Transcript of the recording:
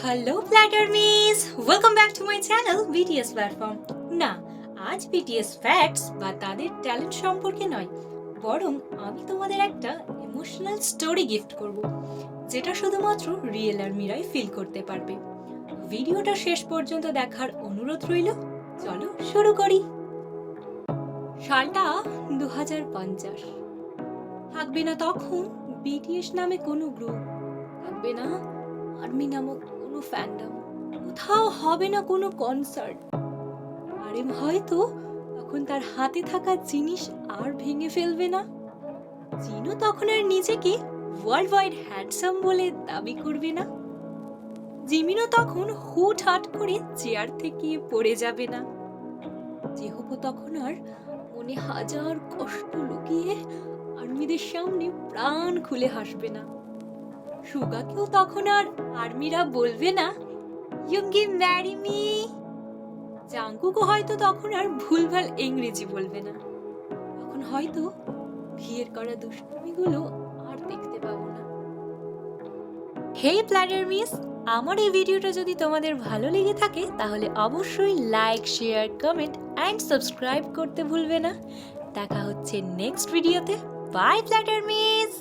Hello platter miss, welcome back to my channel BTS platform. না, আজ BTS facts বা তাদের ট্যালেন্ট সম্পর্কে নয়, বরং আমি তোমাদের একটা ইমোশনাল স্টোরি গিফট করব, যেটা শুধুমাত্র রিয়েল আর্মিরাই ফিল করতে পারবে। ভিডিওটা শেষ পর্যন্ত দেখার অনুরোধ রইল। চলো শুরু করি। সালটা 2050। থাকবে না তখন বিটিএস নামে কোনো গ্রুপ, থাকবে না আর্মি নামক কোনো ফ্যান্ডম, কোথাও হবে না কোনো কনসার্ট। আরে হয়তো তখন তার হাতে থাকা জিনিস আর ভেঙে ফেলবে না। জিনও তখন আর নিজেকে ওয়ার্ল্ড ওয়াইড হ্যান্ডসাম বলে দাবি করবে না। জিমিনও তখন হুটহাট করে চেয়ার থেকে পড়ে যাবে না। যেহবো তখন আর মনে হাজার কষ্ট লুকিয়ে আর্মিদের সামনে প্রাণ খুলে হাসবে না। সুগাকেও তখন আর আর্মিরা বলবে না ইউ গিভ ম্যারি মি। জাঙ্কুকও হয়তো তখন আর ভুলভাল ইংরেজি বলবে না। তখন হয়তো বিয়ের করা দুষ্টামিগুলো আর দেখতে পাবো না। হেই প্ল্যাটার মিস, আমার এই ভিডিওটা যদি তোমাদের ভালো লেগে থাকে তাহলে অবশ্যই like, share, comment and subscribe করতে ভুলবে না। দেখা হচ্ছে নেক্সট ভিডিওতে। Bye platter miss.